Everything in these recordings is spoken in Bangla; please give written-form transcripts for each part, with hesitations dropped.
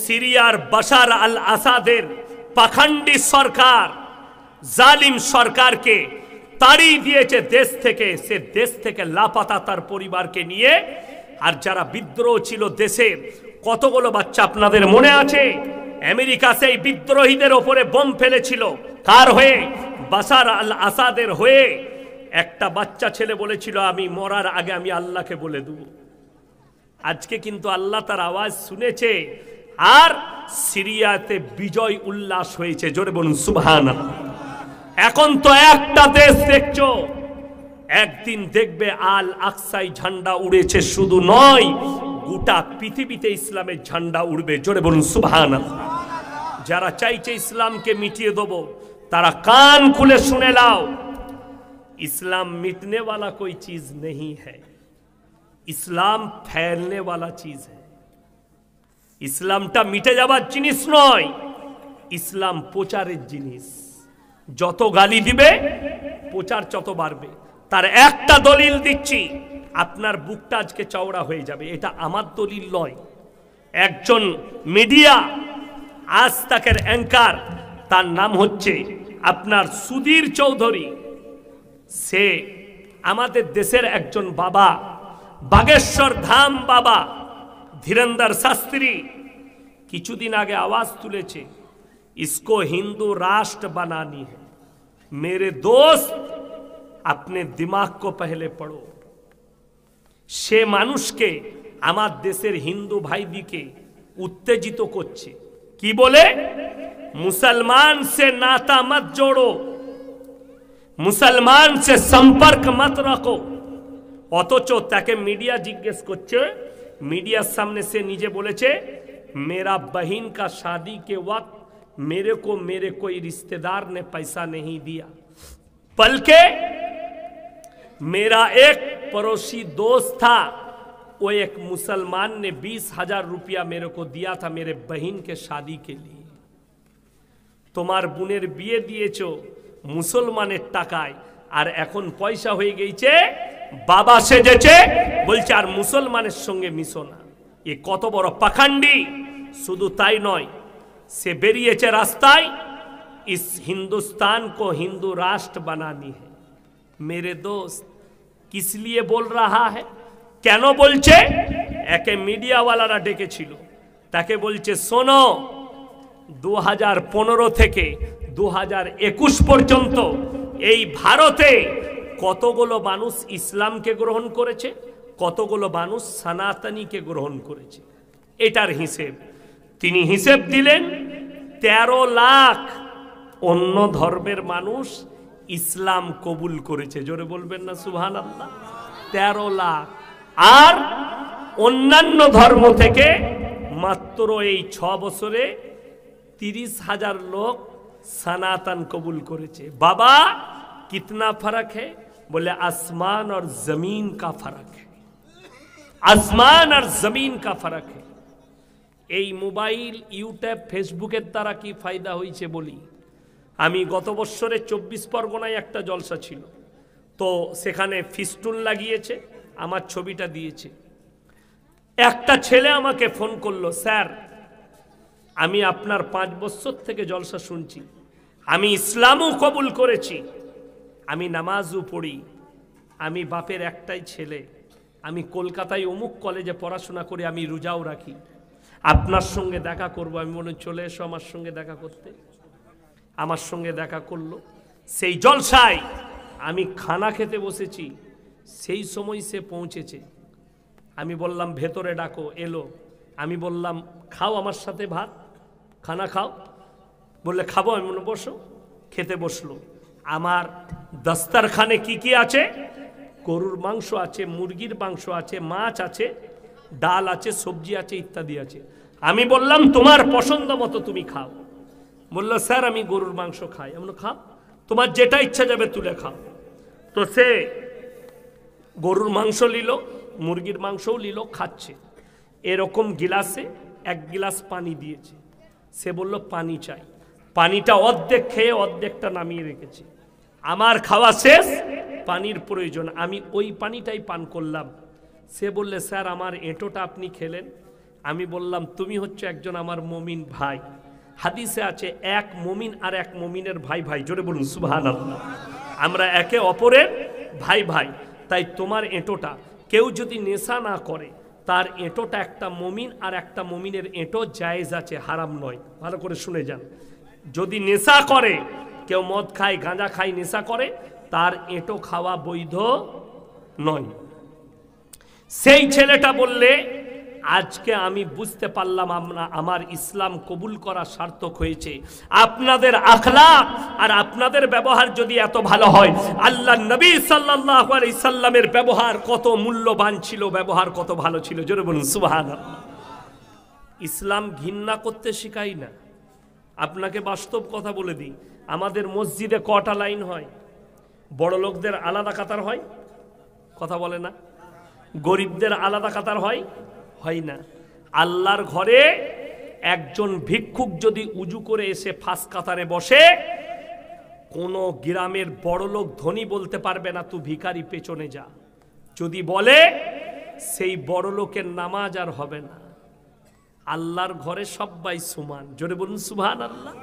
সিরিয়ার বাশার আল আসাদের পাখান্ডি সরকার, জালিম সরকারকে তাড়িয়ে দিয়েছে দেশ থেকে। সে দেশ থেকে লাপাতা তার পরিবারকে নিয়ে। আর যারা বিদ্রোহ ছিল দেশের, কতগুলো বাচ্চা আপনাদের মনে আছে? আমেরিকা সেই বিদ্রোহীদের ওপরে বোম ফেলেছিল। কার হয়ে? বাশার আল আসাদের হয়ে। একটা বাচ্চা ছেলে বলেছিল, আমি মরার আগে আমি আল্লাহকে বলে দেব। আজকে কিন্তু আল্লাহ তার আওয়াজ শুনেছে, আর সিরিয়াতে বিজয় উল্লাস হয়েছে। জোরে বলুন সুবহানাল্লাহ। এখন তো একটা দেশ দেখছো, একদিন দেখবে আল আকসাই ঝান্ডা উড়েছে। শুধু নয়, গোটা পৃথিবীতে ইসলামের ঝান্ডা উড়বে। জোরে বলুন সুবহানাল্লাহ। যারা চাইছে ইসলামকে মিটিয়ে দেবো, তারা কান খুলে শুনে নাও, इस्लाम मिटने वाला कोई चीज नहीं है, इस्लाम फैलने वाला चीज है। ইসলামটা মিটে যাবার জিনিস নয়, ইসলাম প্রচারের জিনিস। যত গালি দিবে প্রচার তত বাড়বে। তার একটা দলিল দিচ্ছি, আপনার বুকটা আজকে চওড়া হয়ে যাবে। এটা আমার দলিল নয়, একজন মিডিয়া আজ তাকের অ্যাঙ্কার, তার নাম হচ্ছে আপনার সুধীর চৌধুরী। সে আমাদের দেশের একজন বাবা, বাগেশ্বর ধাম বাবা ধীরেন্দর শাস্ত্রী কিছুদিন আগে আওয়াজ তুলেছে, इसको हिंदू राष्ट्र बनानी है। मेरे दोस्त, अपने दिमाग को पहले पढ़ो। সে মানুষকে, আমার দেশের হিন্দু ভাইদিকে উত্তেজিত করছে। কি বলে? মুসলমান সে নাতা মত জোড়ো, মুসলমান সে সম্পর্ক মত রাখো। অথচ তাকে মিডিয়া জিজ্ঞেস করছে, মিডিয়ার সামনে সে নিজে বলেছে, मेरा बहन का शादी के वक्त मेरे को मेरे कोई रिश्तेदार ने पैसा नहीं दिया, बल्कि मेरा एक पड़ोसी दोस्त था, वो एक मुसलमान ने 20,000 रुपया मेरे को दिया था मेरे बहन के शादी के लिए। তোমার বোনের বিয়ে দিয়েছো মুসলমানের টাকায়, আর এখন পয়সা হয়ে গেছে, বাবা সেজেছে, বলছে আর মুসলমানের সঙ্গে মিশো না। এ কত বড় পাখান্ডি! শুধু তাই নয়, সে বেরিয়েছে রাস্তায়, इस हिंदुस्तान को हिंदू राष्ट्र बनानी है। मेरे दोस्त, किस लिए बोल रहा है? কেন বলছে? একে মিডিয়াওয়ালারা ডেকেছিল, তাকে বলছে, শোনো, 2015 থেকে 2021 পর্যন্ত এই ভারতে কতগুলো মানুষ ইসলামকে গ্রহণ করেছে, কতগুলো মানুষ সনাতনীকে গ্রহণ করেছে, এটার হিসেব তিনি হিসেব দিলেন। 13 লাখ অন্য ধর্মের মানুষ ইসলাম কবুল করেছে। জোরে বলবেন না সুবহানাল্লাহ? 13 লাখ। আর অন্যান্য ধর্ম থেকে মাত্র এই 6 বছরে 30,000 लोग सनातन कबूल करेছে। बाबा कितना फर्क है? बोले आसमान और जमीन का फर्क है, आसमान और जमीन का फर्क है। এই মোবাইল, ইউটিউব, ফেসবুকের দ্বারা কি ফায়দা হয়েছে বলি। আমি গত বছরে 24 পরগনায় একটা জলসা ছিল, তো সেখানে ফিস্টুন লাগিয়েছে, আমার ছবিটা দিয়েছে। একটা ছেলে আমাকে ফোন করলো, স্যার আমি আপনার 5 বছর থেকে জলসা শুনছি, আমি ইসলামও কবুল করেছি, আমি নামাজও পড়ি, আমি বাপের একটাই ছেলে, আমি কলকাতায় অমুক কলেজে পড়াশোনা করি, আমি রোজাও রাখি, আপনার সঙ্গে দেখা করব। আমি বলি চলে এসো আমার সঙ্গে দেখা করতে। আমার সঙ্গে দেখা করলো। সেই জলসায় আমি খানা খেতে বসেছি, সেই সময় সে পৌঁছেছে। আমি বললাম ভেতরে ডাকো, এলো। আমি বললাম খাও আমার সাথে ভাত, খানা খাও। বললে খাবো। আমি বললাম বসো। খেতে বসলো। আমার দস্তরখানে কি কি আছে? গরুর মাংস আছে, মুরগির মাংস আছে, মাছ আছে, ডাল আছে, সবজি আছে, ইত্যাদি আছে। আমি বললাম তোমার পছন্দ মতো তুমি খাও। বললো স্যার আমি গরুর মাংস খাই। আমি বললাম খাও, তোমার যেটা ইচ্ছা যাবে তুলে খাও। তো সে গরুর মাংস নিল, মুরগির মাংসও নিল, খাচ্ছে। এরকম গিলাসে 1 গিলাস পানি দিয়েছে। সে বলল পানি চাই। পানিটা অর্ধেক খেয়ে অর্ধেকটা নামিয়ে রেখেছে। আমার খাওয়া শেষ, পানির প্রয়োজন, আমি ওই পানিটাই পান করলাম। সে বললে স্যার আমার এঁটোটা আপনি খেলেন, আমি বললাম তুমি হচ্ছে একজন আমার মুমিন ভাই। হাদিসে আছে এক মুমিন আর এক মুমিনের ভাই ভাই, জোরে বলুন সুবহানাল্লাহ। আমরা একে অপরের ভাই ভাই। তাই তোমার এঁটোটা কেউ যদি নেশা না করে, তার এঁটোটা একটা মুমিন আর একটা মুমিনের এঁটো জায়েজ আছে, হারাম নয়। ভালো করে শুনে যান। যদি নেশা করে, কেউ মদ খায়, গাঁজা খায়, নেশা করে, তার এঁটো খাওয়া বৈধ নয়। সেই ছেলেটা বললে আজকে আমি বুঝতে পারলাম আমার ইসলাম কবুল করা সার্থক হয়েছে। আপনাদের আখলাক আর আপনাদের ব্যবহার যদি এত ভালো হয়, আল্লাহ নবী সাল্লাল্লাহু আলাইহি সাল্লামের ব্যবহার কত মূল্যবান ছিল, ব্যবহার কত ভালো ছিল, জোরে বলুন সুবহানাল্লাহ। ইসলাম ঘৃণা করতে শেখাই না। আপনাকে বাস্তব কথা বলে দিই, আমাদের মসজিদে কটা লাইন হয়? বড় লোকদের আলাদা কাতার হয়, কথা বলে না? গরিবদের আলাদা কাতার হয়, হয় না। আল্লাহর ঘরে একজন ভিক্ষুক যদি উজু করে এসে ফাঁস কাতারে বসে, কোন গ্রামের বড় লোক ধনী বলতে পারবে না তুই ভিখারি পেছনে যা। যদি বলে, সেই বড় লোকের নামাজ আর হবে না। আল্লাহর ঘরে সবাই সমান, জোরে বলুন সুবহানাল্লাহ।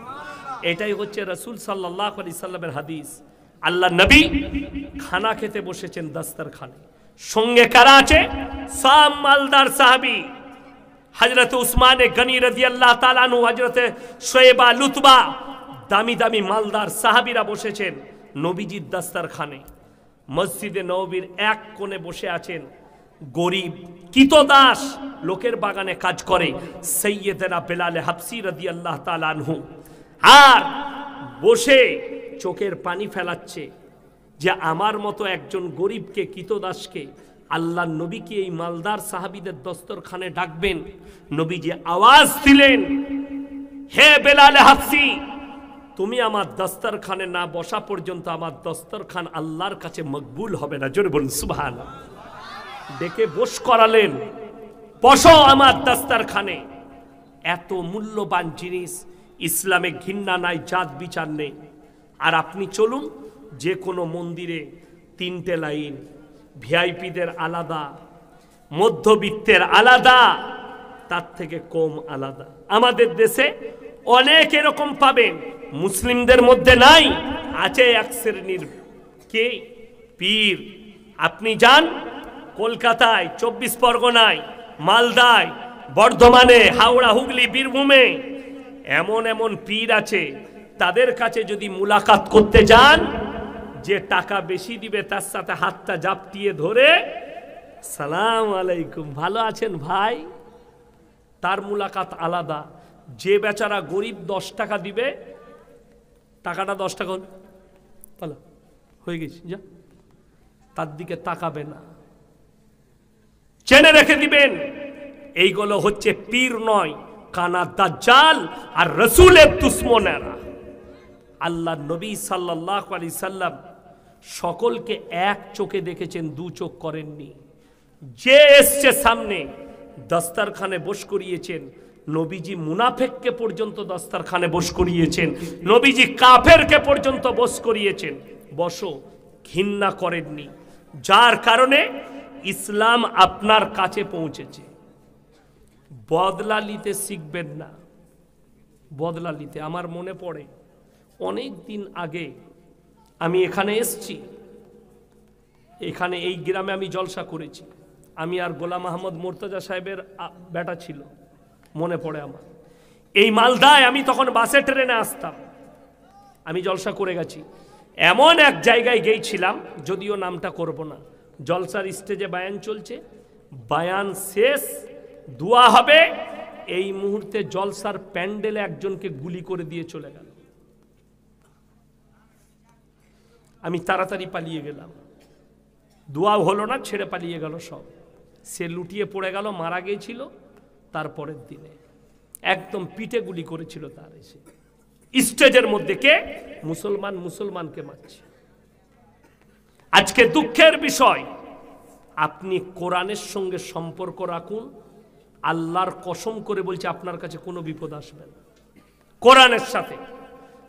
এটাই হচ্ছে রাসূল সাল্লাল্লাহু আলাইহি সাল্লামের হাদিস। আল্লাহ নবী খানা খেতে বসেছেন দস্তরখানে, সঙ্গে কারা আছে? সাম মালদার সাহাবী, হযরত উসমানে গনি রাদিয়াল্লাহু তাআলা আনহু, হযরত শোয়েবা, লুতবা, দামি দামি মালদার সাহাবীরা বসেছেন নবীজির দস্তরখানে। মসজিদে নববীর এক কোণে বসে আছেন গরিব কিতদাস, লোকের বাগানে কাজ করে, সাইয়্যিদনা বেলাল হাবসি রাদিয়াল্লাহু তাআলা আনহু। আর বসে চোখের পানি ফেলাচ্ছে যে আমার মতো একজন গরিবকে, কিতদাসকে আল্লাহ নবী কি এই মালদার সাহাবীদের দস্তরখানে ডাকবেন? নবীজি আওয়াজ দিলেন, হে বেলাল হাবসি, তুমি আমার দস্তরখানে না বসা পর্যন্ত আমার দস্তরখান আল্লাহর কাছে মকবুল হবে না, জোরে বলুন সুবহানাল্লাহ। ডেকে বস করালেন, বসো আমার দস্তরখানে। এত মূল্যবান জিনিস, ইসলামে ঘৃণা নাই, জাত বিচার নেই। আর আপনি চলুন যে কোনো মন্দিরে 3টে লাইন, ভিআইপিদের আলাদা, মধ্যবিত্তের আলাদা, তার থেকে কম আলাদা। আমাদের দেশে অনেক এরকম পাবেন, মুসলিমদের মধ্যে নাই, আছে এক শ্রেণীর কে পীর। আপনি যান কলকাতায়, 24 পরগনায়, মালদায়, বর্ধমানে, হাওড়া, হুগলি, বীরভূমে এমন এমন পীর আছে, তাদের কাছে যদি মুলাকাত করতে যান, যে টাকা বেশি দিবে তার সাথে হাতটা জাপটিয়ে ধরে সালাম আলাইকুম, ভালো আছেন ভাই, তার মুলাকাত আলাদা। যে বেচারা গরিব 10 টাকা দিবে, টাকাটা 10 টাকা ভালো হয়ে গেছে, যা, তার দিকে তাকাবে না। চেনে রেখে দিবেন, এইগুলো হচ্ছে পীর নয়, কানা দাজ্জাল আর রাসূলের দুশমনেরা। আল্লাহ নবী সাল্লাল্লাহু আলাইহি সাল্লাম সকলকে এক চোখে দেখেছেন, 2 চোখ করেননি। যে এসছে সামনে দস্তরখানে বস করিয়েছেন, নবীজি মুনাফেককে পর্যন্ত দস্তরখানে বস করিয়েছেন, নবীজি কাফেরকে পর্যন্ত বস করিয়েছেন। বসো, ঘৃণা করেননি, যার কারণে ইসলাম আপনার কাছে পৌঁছেছে। বদলা নিতে শিখবেন না, বদলা নিতে। আমার মনে পড়ে অনেক দিন আগে আমি এখানে এসছি, এখানে এই গ্রামে আমি জলসা করেছি। আমি আর গোলাম আহমদ মুর্তজা সাহেবের বেটা ছিল, মনে পড়ে আমার। এই মালদায় আমি তখন বাসে ট্রেনে আসতাম, আমি জলসা করে গেছি। এমন এক জায়গায় গিয়েছিলাম, যদিও নামটা করব না, জলসার স্টেজে বায়ান চলছে, বায়ান শেষ, দোয়া হবে, এই মুহূর্তে জলসার প্যান্ডেলে একজনকে গুলি করে দিয়ে চলে গেল। আমি তাড়াতাড়ি পালিয়ে গেলাম, দোয়া হলো না, ছেড়ে পালিয়ে গেল সব। সে লুটিয়ে পড়ে গেল, মারা গিয়েছিল। তারপরের দিনে একদম পিঠে গুলি করেছিল তার, এসে স্টেজের মধ্যে। কে? মুসলমান মুসলমানকে মারছে। আজকে দুঃখের বিষয়, আপনি কোরআনের সঙ্গে সম্পর্ক রাখুন, আল্লাহর কসম করে বলছে আপনার কাছে কোনো বিপদ আসবে না। কোরআনের সাথে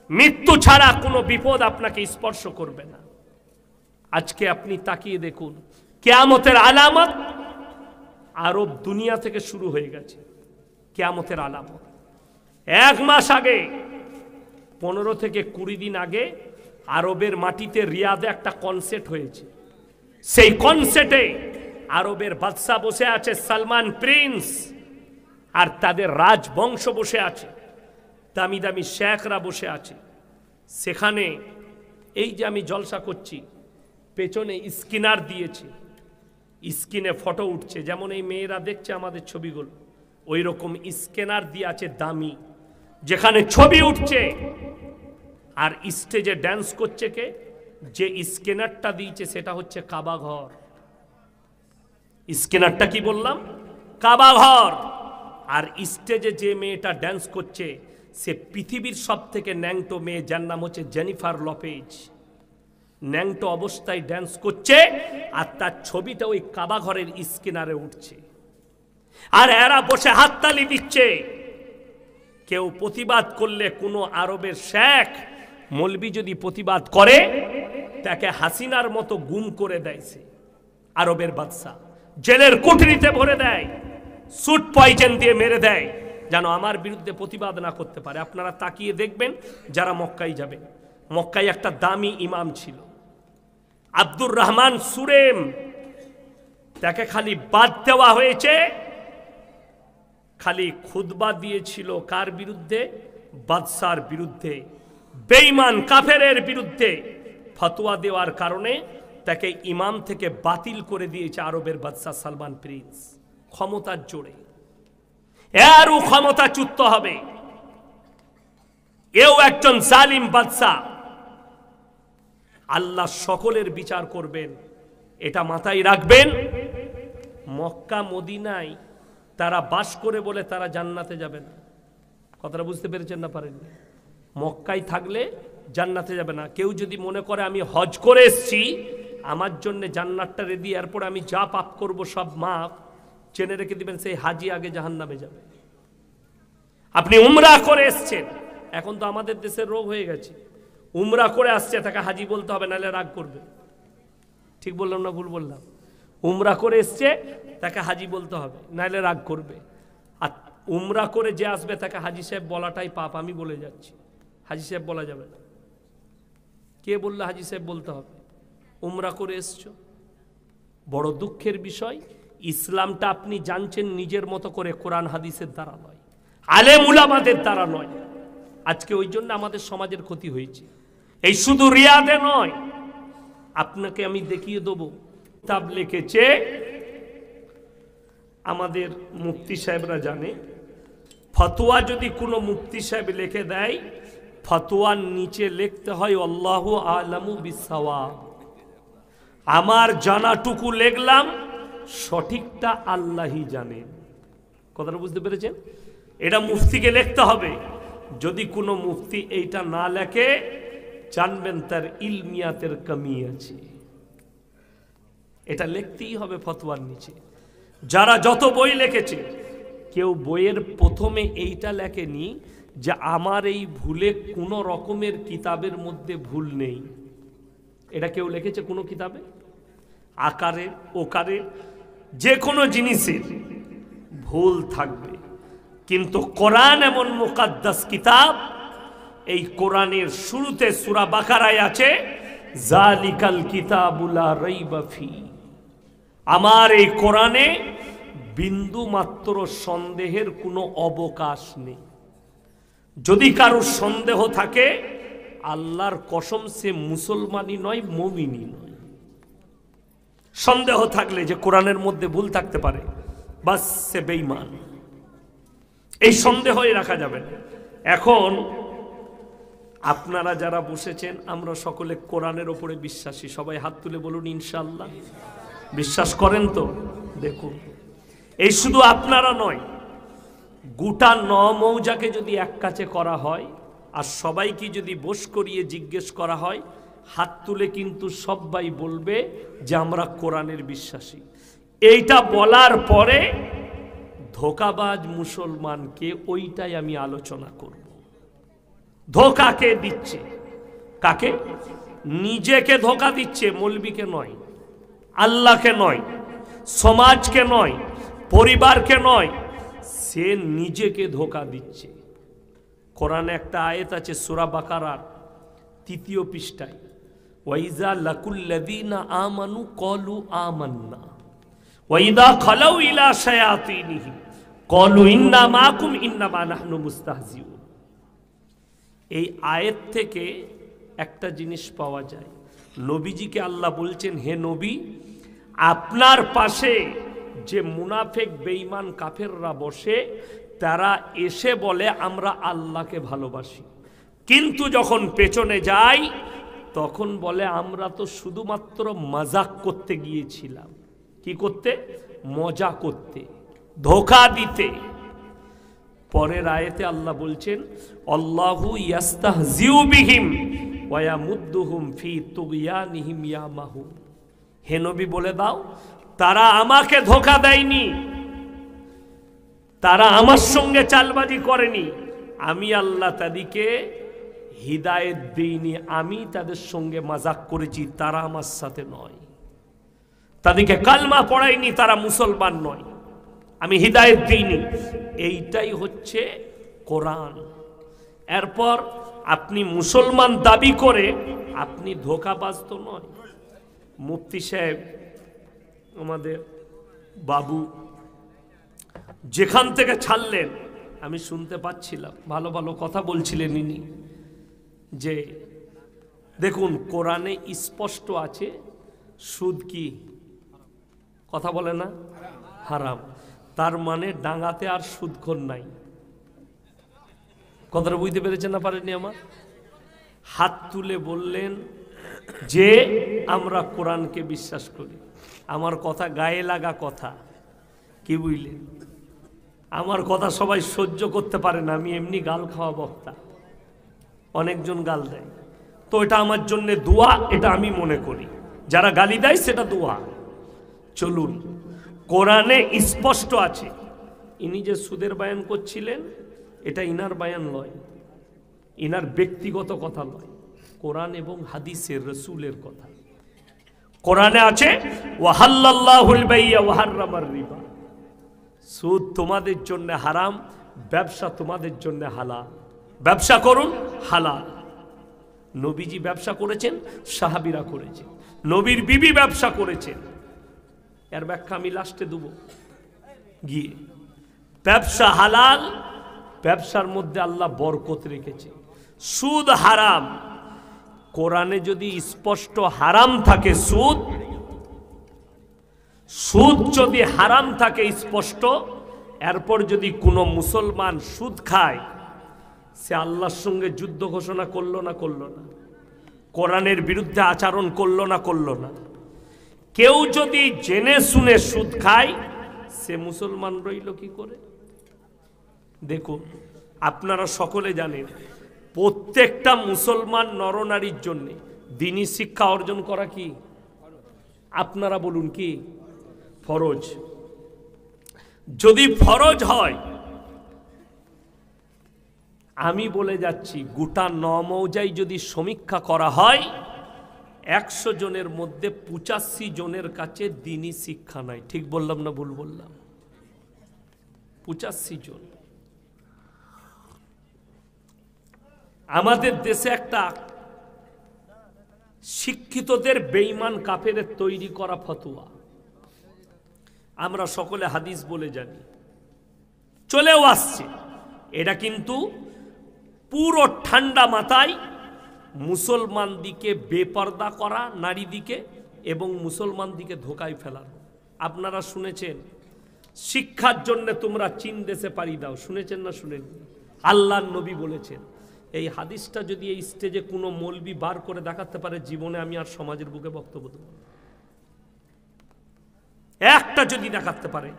মৃত্যু ছাড়া কোনো বিপদ আপনাকে স্পর্শ করবে না। আজকে আপনি তাকিয়ে দেখুন, কিয়ামতের আলামত আরব দুনিয়া থেকে শুরু হয়ে গেছে। কিয়ামতের আলামত। 1 মাস আগে, 15 থেকে 20 দিন আগে আরবের মাটিতে রিয়াদে একটা কনসার্ট হয়েছে। সেই কনসার্টে আরবের বাদশা বসে আছে, সালমান প্রিন্স, আর তাদের রাজবংশ বসে আছে, দামি দামি শেখরা বসে আছে। সেখানে এই যে আমি জলসা করছি, পেছনে স্ক্রিনার দিয়েছে, স্ক্রিনে ফটো উঠছে, যেমন এই মেয়েরা দেখছে আমাদের ছবিগুলো, ওই রকম স্ক্যানার দিয়ে আছে দামি, যেখানে ছবি উঠছে। আর স্টেজে ড্যান্স করছে কে? যে স্ক্যানারটা দিয়েছে সেটা হচ্ছে কাবা ঘর। স্ক্যানারটা কি বললাম? কাবা ঘর। আর স্টেজে যে মেয়েটা ড্যান্স করছে সে পৃথিবীর সব থেকে ন্যাংটো মেয়ে, যার নাম হচ্ছে জেনিফার লপেজ। ন্যাংটো অবস্থায় ড্যান্স করছে আর তার ছবিটা ওই কাবা ঘরের স্ক্যানারে উঠছে, আর এরা বসে হাততালি দিচ্ছে। কেউ প্রতিবাদ করলে, কোনো আরবের শেখ মৌলবি যদি প্রতিবাদ করে, তাকে হাসিনার মতো গুম করে দেয় সে আরবের বাদশা, জেলের কুঠরিতে ভরে দেয়, সুট পয়জন দিয়ে মেরে দেয়, যেন আমার বিরুদ্ধে প্রতিবাদ না করতে পারে। আপনারা তাকিয়ে দেখবেন যারা মক্কায় যাবেন, মক্কায় একটা দামি ইমাম ছিল আব্দুর রহমান সুরেম, তাকে খালি বাদ দেওয়া হয়েছে, খালি খুতবা দিয়েছিল কার বিরুদ্ধে? বাদশার বিরুদ্ধে, বেঈমান কাফেরের বিরুদ্ধে ফতোয়া দেওয়ার কারণে তাকে ইমাম থেকে বাতিল করে দিয়েছে আরবের বাদশা সালমান প্রিন্স, ক্ষমতার জোরে। এরও ক্ষমতাচ্যুত হবে, এও একজন জালিম বাদশা। আল্লাহ সকলের বিচার করবেন, এটা মাথায় রাখবেন। মক্কা মদিনায় তারা বাস করে বলে তারা জান্নাতে যাবে না। কথাটা বুঝতে পেরেছেন না পারেননি? মক্কায় থাকলে জান্নাতে যাবে না। কেউ যদি মনে করে আমি হজ করে এসছি, আমার জন্য জান্নাতটা রেডি, এরপর আমি যা পাপ করব সব মাফ, জেনে রেখে দিবেন সেই হাজি আগে জাহান্নামে যাবে। আপনি উমরা করে এসছেন, এখন তো আমাদের দেশের রোগ হয়ে গেছে, উমরা করে আসছে তাকে হাজি বলতে হবে, নাহলে রাগ করবে। ঠিক বললাম না ভুল বললাম? উমরা করে এসছে তাকে হাজি বলতে হবে, নাহলে রাগ করবে। আর উমরা করে যে আসবে তাকে হাজি সাহেব বলাটাই পাপ, আমি বলে যাচ্ছি। হাজি সাহেব বলা যাবে না। কে বললে হাজি সাহেব বলতে হবে? উমরা করে এসছো। বড় দুঃখের বিষয়, ইসলামটা আপনি জানছেন নিজের মতো করে, কোরআন হাদিসের দ্বারা নয়, আলেম উলামাদের দ্বারা নয়। আজকে ওই জন্য আমাদের সমাজের ক্ষতি হয়েছে। এই শুধু রিয়াদে নয়, আপনাকে আমি দেখিয়ে দেবো, কিতাব লিখেছে আমাদের মুফতি সাহেবরা জানে, ফতোয়া যদি কোনো মুফতি সাহেব লিখে দেয়, ফতোয়ার নিচে লিখতে হয় আল্লাহু আলামু বিসসাওয়াব। আমার জানাটুকু লিখলাম, সঠিকটা আল্লাহই জানেন। কথাটা বুঝতে পেরেছেন? এটা মুফতিকে লিখতে হবে। যদি কোনো মুফতি এইটা না লেখে, জানবেন তার ইলমিয়াতের কমি আছে। এটা লিখতেই হবে ফতোয়ার নিচে। যারা যত বই লিখেছে, কেউ বইয়ের প্রথমে এইটা লেখেনি যে আমার এই ভুলে কোনো রকমের কিতাবের মধ্যে ভুল নেই। এটা কেউ লিখেছে কোনো কিতাবে? আকারে ওকারে যে কোনো জিনিসের ভুল থাকবে, কিন্তু কোরআন এমন মুকাদ্দাস কিতাব, এই কোরআনের শুরুতে সূরা বাকারায় আছে জালিকাল কিতাবুল লা রাইবা ফি। আমার এই কোরআনে বিন্দু মাত্র সন্দেহের কোনো অবকাশ নেই। যদি কারোর সন্দেহ থাকে, আল্লাহর কসম সে মুসলমানই নয়, মুমিনই নয়। সন্দেহ থাকলে যে কোরআনের মধ্যে ভুল থাকতে পারে, বাস সে বেঈমান। এই সন্দেহই রাখা যাবে না। এখন আপনারা যারা বসেছেন, আমরা সকলে কোরআনের ওপরে বিশ্বাসী। সবাই হাত তুলে বলুন ইনশাআল্লাহ। বিশ্বাস করেন তো? দেখুন, এই শুধু আপনারা নয়, গোটা 9 মৌজাকে যদি এক কাছে করা হয় আর সবাইকে যদি বস করিয়ে জিজ্ঞেস করা হয়, হাত তুলে কিন্তু সবাই বলবে যে আমরা কোরআনের বিশ্বাসী। এইটা বলার পরে ধোঁকাবাজ মুসলমানকে ওইটাই আমি আলোচনা করব। ধোঁকাকে দিচ্ছে কাকে? নিজেকে ধোঁকা দিচ্ছে, মৌলবীকে নয়, আল্লাহকে নয়, সমাজকে নয়, পরিবারকে নয়, সে নিজেকে ধোঁকা দিচ্ছে। কোরআনে একটা আয়াত আছে সূরা বাকারার 3 পৃষ্ঠায়, ওয়াইজা লাকুল্লাযীনা আমানু ক্বালু আমান্না ওয়াইদা খালাউ ইলা শায়াতিনিহিম ক্বালু ইন্না মাআকুম ইন্নামা নাহনু মুস্তাহজিউন। এই আয়াত থেকে একটা জিনিস পাওয়া যায়, নবীজিকে আল্লাহ বলছেন, হে নবী, আপনার পাশে যে মুনাফেক বেঈমান কাফেররা বসে, তারা এসে বলে আমরা আল্লাহকে ভালোবাসি, কিন্তু যখন পেছনে যাই তখন বলে আমরা তো শুধুমাত্র মজাক করতে গিয়েছিলাম। কি করতে? মজা করতে, ধোঁকা দিতে। পরের আয়াতে আল্লাহ বলছেন, আল্লাহু ইয়াস্তাহজিউ বিহিম ওয়া ইয়ামুদ্দুহুম ফি তুগয়ানিহিম ইয়ামাহুন। হে নবী বলে দাও, তারা আমাকে ধোঁকা দেয়নি, তারা আমার সঙ্গে চালবাজি করেনি, আমি আল্লাহ তাদেরকে হিদায়েত দিইনি, আমি তাদের সঙ্গে মজাক করেছি, তারা আমার সাথে নয়। তাদেরকে কালমা পড়াইনি, তারা মুসলমান নয়, আমি হিদায়েত দিইনি। এইটাই হচ্ছে কোরআন। এরপর আপনি মুসলমান দাবি করে আপনি ধোঁকাবাজ তো নয়। মুফতি সাহেব আমাদের বাবু যেখান থেকে ছাড়লেন আমি শুনতে পাচ্ছিলাম, ভালো ভালো কথা বলছিলেন ইনি, যে দেখুন কোরআনে স্পষ্ট আছে সুদ কি, কথা বলে না, হারাম। তার মানে ডাঙ্গাতে আর সুদখোর নাই। কথাটা বুঝতে পেরেছেন না পারেননি? আমার হাত তুলে বললেন যে আমরা কোরআনকে বিশ্বাস করি। আমার কথা গায়ে লাগা কথা, কি বুঝলেন? আমার কথা সবাই সহ্য করতে পারে না, আমি এমনি গাল খাওয়া বক্তা, অনেকজন গাল দেয়, তো এটা আমার জন্য দোয়া, এটা আমি মনে করি। যারা গালি দেয় সেটা দোয়া। চলুন, কোরআনে স্পষ্ট আছে। ইনি যে সুদের বয়ান করছিলেন এটা ইনার বয়ান নয়, ইনার ব্যক্তিগত কথা নয়, কোরআন এবং হাদিসের রাসূলের কথা। কোরআনে আছে ওয়াহাল্লাল্লাহুল বাইয়া ওয়া হাররামার রিবা, সুদ তোমাদের জন্য হারাম, ব্যবসা তোমাদের জন্য হালাল, ব্যবসা করুন হালাল। নবীজি ব্যবসা করেছেন, সাহাবীরা করেছেন, নবীর বিবি ব্যবসা করেছেন। এর ব্যাখ্যা আমি লাস্টে দেব গিয়ে। ব্যবসা হালাল, ব্যবসার মধ্যে আল্লাহ বরকত রেখেছে। সুদ হারাম, কোরআনে যদি স্পষ্ট হারাম থাকে, সুদ যদি হারাম থাকে স্পষ্ট, এরপর যদি কোনো মুসলমান সুদ খায়, সে আল্লাহর সঙ্গে যুদ্ধ ঘোষণা করলো না করলো না, কোরআনের বিরুদ্ধে আচরণ করলো না করলো না। কেউ যদি জেনে শুনে সুদ খায়, সে মুসলমান রইল কি করে? দেখুন, আপনারা সকলে জানেন প্রত্যেকটা মুসলমান নরনারীর জন্য দ্বীনি শিক্ষা অর্জন করা কি, আপনারা বলুন কি ফরজ? যদি ফরজ হয়, আমি বলে যাচ্ছি গোটা 9 মৌজায় যদি সমীক্ষা করা হয়, 100 জনের মধ্যে 85 জনের কাছে দ্বীনি শিক্ষা নাই। ঠিক বললাম না ভুল বললাম? 85 জন। আমাদের দেশে একটা শিক্ষিতদের বেঈমান কাফেরের তৈরি করা ফতোয়া, আমরা সকলে হাদিস বলে জানি, চলেও আসছে। এটা কিন্তু পুরো ঠান্ডা মাথায় মুসলমান দিকে বেপর্দা করা, নারী দিকে, এবং মুসলমান দিকে ধোকায় ফেলানো। আপনারা শুনেছেন শিক্ষার জন্য তোমরা চীন দেশে পাড়ি দাও, শুনেছেন না শুনেন? আল্লাহর নবী বলেছেন। এই হাদিসটা যদি এই স্টেজে কোনো মৌলবি বার করে দেখাতে পারে, জীবনে আমি আর সমাজের বুকে বক্তব্য দেব, একটা যদি দেখাতে পারে,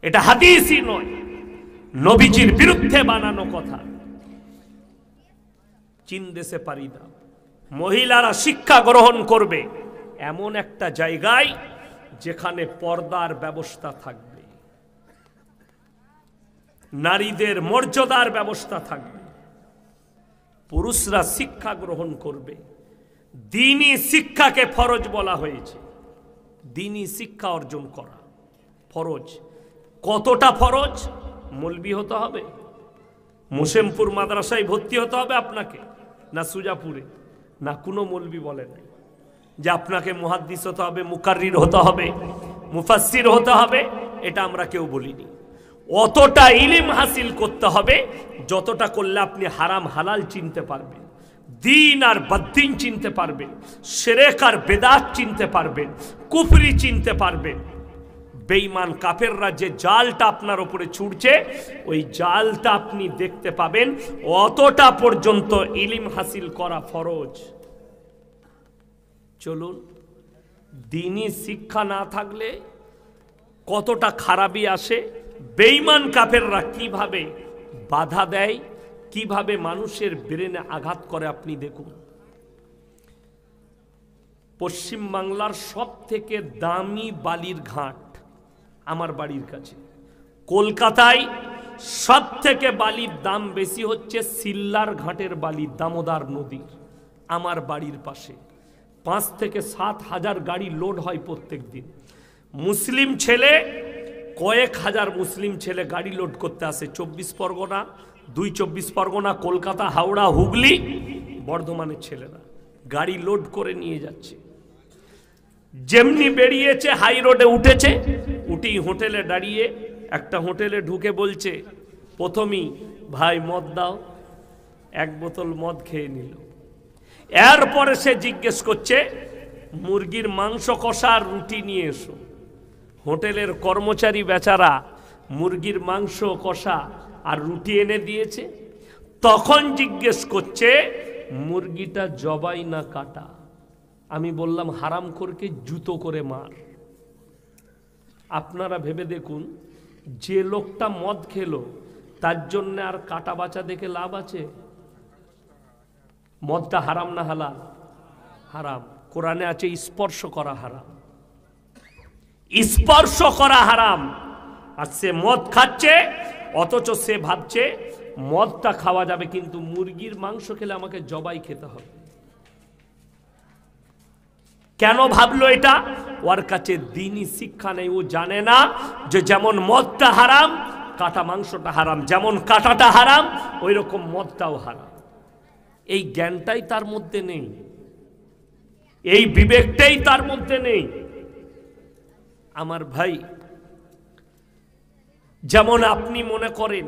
এটা হাদিসই নয়, নবীজির বিরুদ্ধে বানানো কথা। চীন দেশে পাড়ি দাও, মহিলারা শিক্ষা গ্রহণ করবে এমন একটা জায়গায় যেখানে পর্দার ব্যবস্থা থাকবে, নারীদের মর্যাদার ব্যবস্থা থাকবে, পুরুষরা শিক্ষা গ্রহণ করবে। দ্বীনি শিক্ষাকে ফরজ বলা হয়েছে, দ্বীনি শিক্ষা অর্জন করা ফরজ। কতটা ফরজ? মৌলবি হতে হবে? মোসেমপুর মাদ্রাসায় ভর্তি হতে হবে আপনাকে, না সুজাপুরে? না, কোনো মৌলবি বলে নাই যে আপনাকে মুহাদ্দিস হতে হবে, মুকাররির হতে হবে, মুফাসসির হতে হবে। এটা আমরা কেউ বলিনি। অতটা ইলম হাসিল করতে হবে যতটা করলে আপনি হারাম হালাল চিনতে পারবেন, দিন আর বদ্দিন চিনতে পারবেন, শিরক আর বেদাত চিনতে পারবেন, কুফরি চিনতে পারবেন। বেঈমান কাফেররা যে জালটা আপনার উপরে ছুড়ছে, ওই জালটা আপনি দেখতে পাবেন। অতটা পর্যন্ত ইলম হাসিল করা ফরজ। চলুন, দ্বীনি শিক্ষা না থাকলে কতটা খারাপই আসে। বেঈমান কাফেররা কিভাবে বাধা দেয়, কিভাবে মানুষের ব্রেনে আঘাত করে আপনি দেখুন। পশ্চিম বাংলার সব থেকে দামি বালির ঘাট আমার বাড়ির কাছে। কলকাতায় সব থেকে বালির দাম বেশি হচ্ছে সিল্লার ঘাটের বালি, দামোদর নদীর, আমার বাড়ির পাশে। 5 থেকে 7 হাজার গাড়ি লোড হয় প্রত্যেক দিন। মুসলিম ছেলে, কয়েক হাজার মুসলিম ছেলে গাড়ি লোড করতে আসে। 24 পরগনা, 24 পরগনা, কলকাতা, হাওড়া, হুগলি, বর্ধমানের ছেলেরা গাড়ি লোড করে নিয়ে যাচ্ছে। যেমনি বেরিয়েছে হাই রোডে উঠেছে, উঠেই হোটেলে দাঁড়িয়ে, একটা হোটেলে ঢুকে বলছে প্রথমেই, ভাই মদ দাও। 1 বোতল মদ খেয়ে নিল। এরপরে সে জিজ্ঞেস করছে মুরগির মাংস কষা আর রুটি নিয়ে এসো। হোটেলের কর্মচারী বেচারা মুরগির মাংস কষা আর রুটি এনে দিয়েছে। তখন জিজ্ঞেস করছে মুরগিটা জবাই না কাটা। আমি বললাম হারামখোরকে জুতো করে মার। আপনারা ভেবে দেখুন, যে লোকটা মদ খেলো তার জন্য আর কাটা বাঁচা দেখে লাভ আছে? মদটা হারাম না হালাল? হারাম। কোরআনে আছে স্পর্শ করা হারাম, স্পর্শ করা হারাম। আর সে মদ খাচ্ছে, অথচ সে ভাবছে মদটা খাওয়া যাবে, কিন্তু মুরগির মাংস খেলে আমাকে জবাই খেতে হবে। কেন ভাবলো এটা? ওর কাছে দ্বীনি শিক্ষা নেই। ও জানে না যে যেমন মদটা হারাম, কাটা মাংসটা হারাম, যেমন কাটাটা হারাম, ওই রকম মদটাও হারাম। এই জ্ঞানটাই তার মধ্যে নেই, এই বিবেকটাই তার মধ্যে নেই। আমার ভাই, যেমন আপনি মনে করেন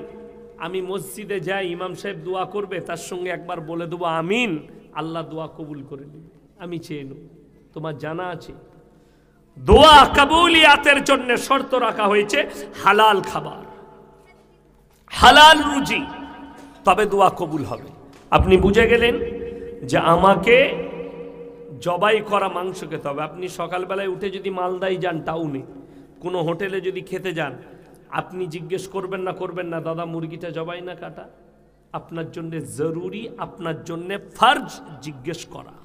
আমি মসজিদে যাই, ইমাম সাহেব দোয়া করবে, তার সঙ্গে একবার বলে দেবো আমিন, আল্লাহ দোয়া কবুল করে নেবে, আমি চেয়ে নেব। তোমার জানা আছে দোয়া কবুলিয়াতের জন্য শর্ত রাখা হয়েছে হালাল খাবার, হালাল রুজি, তবে দোয়া কবুল হবে। আপনি বুঝে গেলেন যে আমাকে জবাই করা মাংস খেতে হবে। আপনি সকালবেলায় উঠে যদি মালদায় যান, টাউনে কোনো হোটেলে যদি খেতে যান, আপনি জিজ্ঞেস করবেন না দাদা মুরগিটা জবাই না কাটা? আপনার জন্য জরুরি, আপনার জন্য ফরজ জিজ্ঞেস করা।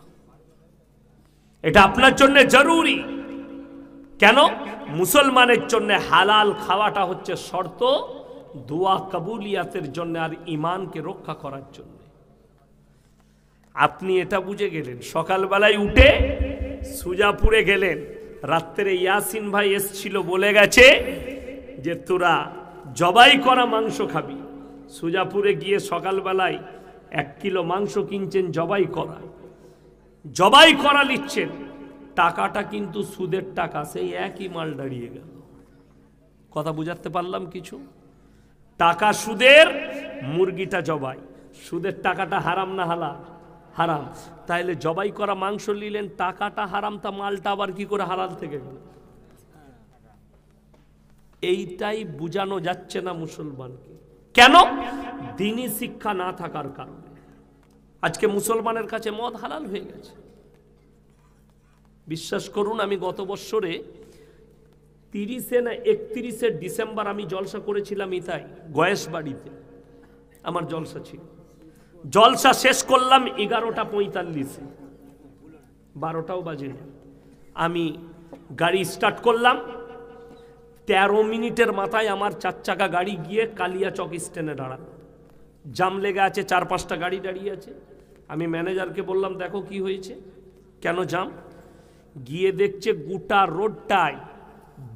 এটা আপনার জন্য জরুরি। কেন? মুসলমানের জন্য হালাল খাওয়াটা হচ্ছে শর্ত, দোয়া কবুলিয়াতের জন্য আর ঈমানকে রক্ষা করার জন্য। আপনি এটা বুঝে গেলেন। সকালবেলায় উঠে সুজাপুরে গেলেন, রাত্রে ইয়াসিন ভাই এসছিল, বলে গেছে যে তোরা জবাই করা মাংস খাবি। সুজাপুরে গিয়ে সকালবেলায় 1 কিলো মাংস কিনছেন জবাই করা নিচ্ছেন। টাকাটা কিন্তু সুদের টাকা, সেই একই মাল দাঁড়িয়ে গেল। কথা বুঝাতে পারলাম কিছু? টাকা সুদের, মুরগিটা জবাই। সুদের টাকাটা হারাম না হালাল? হারাম। তাইলে জবাই করা মাংস নিলেন, টাকাটা হারাম, তা মালটা আবার কি করে হালাল থেকে গেল? এইটাই বুঝানো যাচ্ছে না মুসলমানকে। কেন? দ্বীনি শিক্ষা না থাকার কারণে আজকে মুসলমানের কাছে মদ হালাল হয়ে গেছে। বিশ্বাস করুন, আমি গত বছরে 30 না 31 ডিসেম্বর আমি জলসা করেছিলাম ইতাই গয়েশ বাড়িতে। আমার জলসা ছিল, জলসা শেষ করলাম 11টা 45, 12টাও বাজেনি। আমি গাড়ি স্টার্ট করলাম, 13 মিনিটের মাথায় আমার 4 চাকা গাড়ি গিয়ে কালিয়াচক স্ট্যান্ডে দাঁড়ালো। জাম লেগে আছে, 4-5টা গাড়ি দাঁড়িয়ে আছে। আমি ম্যানেজারকে বললাম দেখো কি হয়েছে, কেন জাম? গিয়ে দেখছে গোটা রোডটায়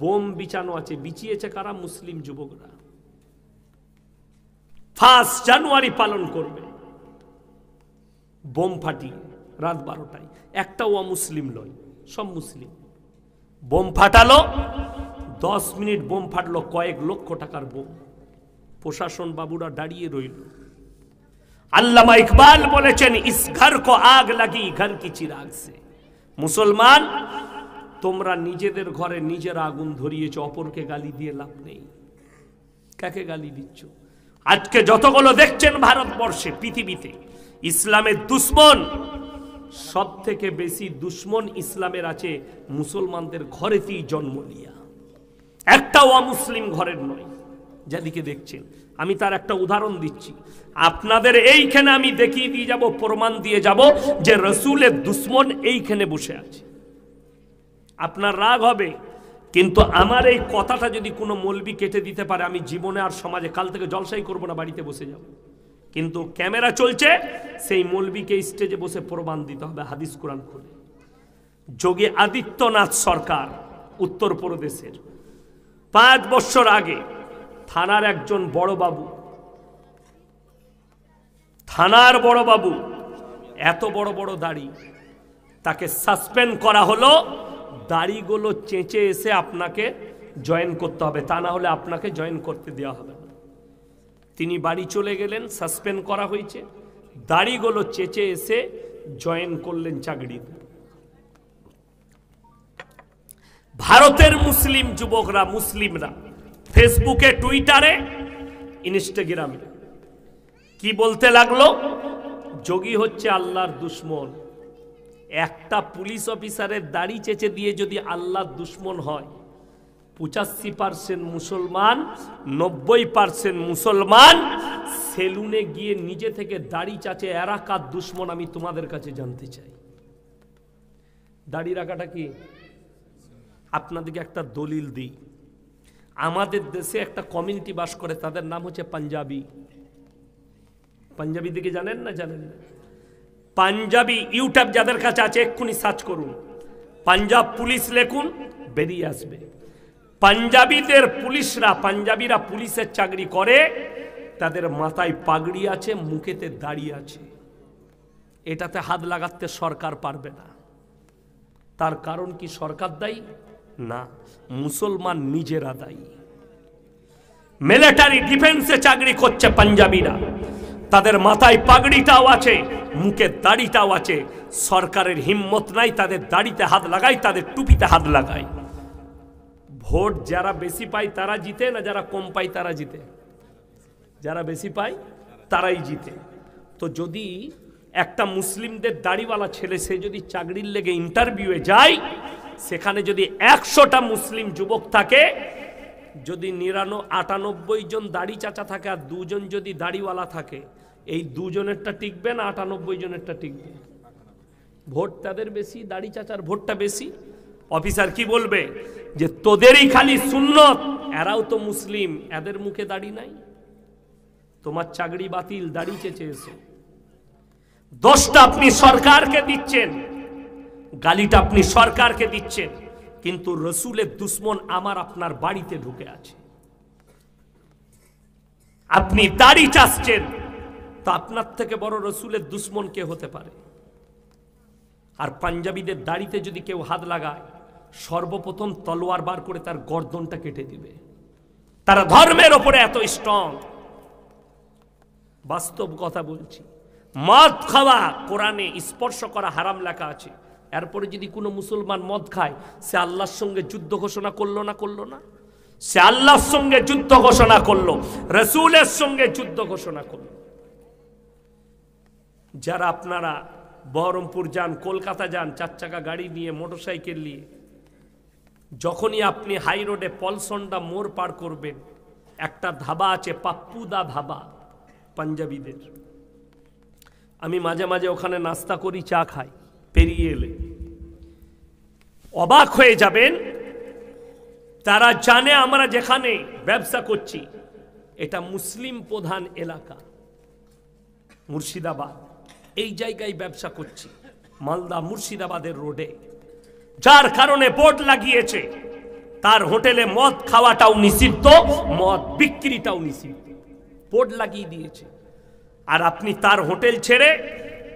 বোম বিছানো আছে, বিছিয়েছে কারা? মুসলিম যুবকরা। 1 জানুয়ারি পালন করবে বোম ফাটিয়ে রাত 12টায়। একটাও অমুসলিম নয়, সব মুসলিম। বোম ফাটালো, 10 মিনিট বোম ফাটলো, কয়েক লক্ষ টাকার বোম। প্রশাসন বাবুরা দাঁড়িয়ে রইল। আল্লামা ইকবাল বলেছেন, ইস ঘর কো আগ লাগি ঘর কি চিরাগ সে। মুসলমান, তোমরা নিজেদের ঘরে নিজেরা আগুন ধরিয়েছ, অপরকে গালি দিয়ে লাভ নেই। কাকে গালি দিচ্ছ? আজকে যতগুলো দেখছেন ভারতবর্ষে, পৃথিবীতে, ইসলামের দুশ্মন, সব থেকে বেশি দুশ্মন ইসলামের আছে মুসলমানদের ঘরেতেই জন্ম নিয়া। একটাও অমুসলিম ঘরের নয় যেদিকে দেখছেন। আমি তার একটা উদাহরণ দিচ্ছি আপনাদের। এইখানে আমি দেখিয়ে দিয়ে যাব, প্রমাণ দিয়ে যাব যে রসুলের দুশ্মন এইখানে বসে আছে। আপনার রাগ হবে, কিন্তু আমার এই কথাটা যদি কোনো মৌলবি কেটে দিতে পারে, আমি জীবনে আর সমাজে কাল থেকে জলসাই করবো না, বাড়িতে বসে যাব। কিন্তু ক্যামেরা চলছে, সেই মৌলবিকে স্টেজে বসে প্রমাণ দিতে হবে হাদিস কোরআন খুলে। যোগী আদিত্যনাথ সরকার উত্তরপ্রদেশের 5 বছর আগে থানার একজন বড় বাবু, থানার বড় বাবু, এত বড় বড় দাড়ি, তাকে সাসপেন্ড করা হলো। দাড়িগুলো চেঁচে এসে আপনাকে জয়েন করতে হবে, তা না হলে আপনাকে জয়েন করতে দেওয়া হবে না। তিনি বাড়ি চলে গেলেন, সাসপেন্ড করা হয়েছে, দাড়িগুলো চেঁচে এসে জয়েন করলেন চাকরিতে। ভারতের মুসলিম যুবকরা, মুসলিমরা ফেসবুকে, টুইটারে, ইনস্টাগ্রামে কি বলতে লাগলো? যোগী হচ্ছে আল্লাহর দুশ্মন। একটা পুলিশ অফিসারের দাড়ি চেঁচে দিয়ে যদি আল্লাহর দুশ্মন হয়, 85% মুসলমান, 90% মুসলমান সেলুনে গিয়ে নিজে থেকে দাড়ি চাচে, এরা কার দুশ্মন আমি তোমাদের কাছে জানতে চাই। দাড়ি রাখাটা কি? আপনাদেরকে একটা দলিল দিই। আমাদের দেশে একটা কমিউনিটি বাস করে, তাদের নাম হচ্ছে পাঞ্জাবি। পাঞ্জাবি দিকে জানেন না? জানেন না? পাঞ্জাবি ইউটিউব যাদের কাছে আছে এক্ষুনি সার্চ করুন, পাঞ্জাব পুলিশ লেখুন, বেরিয়ে আসবে। পাঞ্জাবিদের পুলিশরা, পাঞ্জাবিরা পুলিশের চাকরি করে, তাদের মাথায় পাগড়ি আছে, মুখেতে দাড়ি আছে। এটাতে হাত লাগাতে সরকার পারবে না। তার কারণ কি সরকার দায়ী? না, মুসলমান নিজেরা দায়ী। মিলিটারি ডিফেন্সে চাকরি করছে পাঞ্জাবিরা, তাদের মাথায় পাগড়িটাও আছে, মুখে দাড়িটাও আছে। সরকারের হিম্মত নাই তাদের দাড়িতে হাত লাগায়, তাদের টুপিতে হাত লাগায়। ভোট যারা বেশি পায় তারা জিতে, না যারা কম পায় তারা জিতে? যারা বেশি পায় তারাই জিতে। তো যদি একটা মুসলিমদের দাড়িওয়ালা ছেলে, সে যদি চাকরির লেগে ইন্টারভিউয়ে যায়, সেখানে যদি 100টা মুসলিম যুবক থাকে, যদি 98 জন দাড়ি চাচা থাকে আর 2 জন যদি দাড়িওয়ালা থাকে, এই 2 জনেরটা টিকবে না 98 জনেরটা টিকবে? ভোট তাদের বেশি, দাড়ি চাচার ভোটটা বেশি। অফিসার কি বলবে? যে তোদেরই খালি সুন্নত, এরাও তো মুসলিম, এদের মুখে দাড়ি নাই, তোমার চাকরি বাতিল, দাড়ি চেঁচে এসো। দোষটা আপনি সরকারকে দিচ্ছেন, গালিটা আপনি সরকারকে দিচ্ছেন, কিন্তু রসুলের দুশ্মন আমার আপনার বাড়িতে ঢুকে আছে। আপনি দাড়ি চাচ্ছেন, তো আপনার থেকে বড় রসুলের দুশ্মন কে হতে পারে? আর পাঞ্জাবিদের দাড়িতে যদি কেউ হাত লাগায়, সর্বপ্রথম তলোয়ার বার করে তার গর্দনটা কেটে দিবে। তারা ধর্মের ওপরে এত স্ট্রং। বাস্তব কথা বলছি। মদ খাওয়া কোরআনে স্পর্শ করা হারাম লেখা আছে, এরপরে যদি কোনো মুসলমান মদ খায়, সে আল্লাহর সঙ্গে যুদ্ধ ঘোষণা করলো না? করলো না? সে আল্লাহর সঙ্গে যুদ্ধ ঘোষণা করলো, রসুলের সঙ্গে যুদ্ধ ঘোষণা করলো। যারা আপনারা বহরমপুর যান, কলকাতা যান, 4 চাকা গাড়ি নিয়ে, মোটরসাইকেল নিয়ে, যখনই আপনি হাই রোডে পলসন্ডা মোড় পার করবেন, একটা ধাবা আছে, পাপ্পুদা ধাবা, পাঞ্জাবিদের। আমি মাঝে মাঝে ওখানে নাস্তা করি, চা খাই, পেরিয়ে এলে অবাক হয়ে যাবেন। তারা জানে আমরা যেখানে ব্যবসা করছি এটা মুসলিম প্রধান এলাকা, মুর্শিদাবাদ, এই জায়গায় ব্যবসা করছি, মালদা মুর্শিদাবাদের রোডে, যার কারণে বোর্ড লাগিয়েছে তার হোটেলে মদ খাওয়াটাও নিষিদ্ধ, মদ বিক্রিটাও নিষিদ্ধ, বোর্ড লাগিয়ে দিয়েছে। আর আপনি তার হোটেল ছেড়ে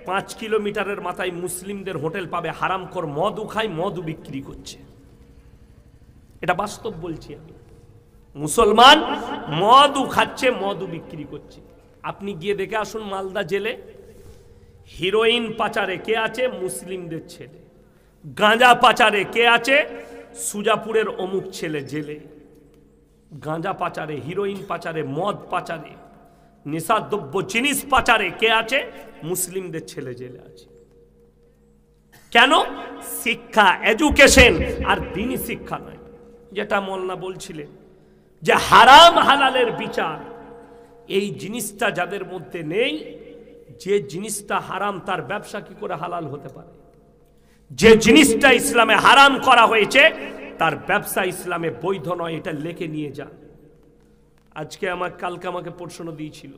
5 কিলোমিটারের মাথায় মুসলিমদের হোটেল পাবে, হারামখোর মদও খায়, মদও বিক্রি করছে। এটা বাস্তব বলছি আমি। মুসলমান মদও খাচ্ছে, মদও বিক্রি করছে। আপনি গিয়ে দেখে আসুন মালদা জেলে হিরোইন পাচারে কে আছে? মুসলিমদের ছেলে। গাঁজা পাচারে কে আছে? সুজাপুরের অমুক ছেলে জেলে। গাঁজা পাচারে, হিরোইন পাচারে, মদ পাচারে, নেশাদ্রব্য জিনিস পাচারে কে আছে? মুসলিমদের ছেলে জেলে আছে। কেন? শিক্ষা, এডুকেশন আর দ্বীনি শিক্ষা নয়। যেটা মোল্লা বলছিলেন যে হারাম হালালের বিচার, এই জিনিসটা যাদের মধ্যে নেই, যে জিনিসটা হারাম তার ব্যবসা কি করে হালাল হতে পারে? যে জিনিসটা ইসলামে হারাম করা হয়েছে তার ব্যবসা ইসলামে বৈধ নয়, এটা লেখে নিয়ে যান। কালকে আমাকে প্রশ্ন দিয়েছিল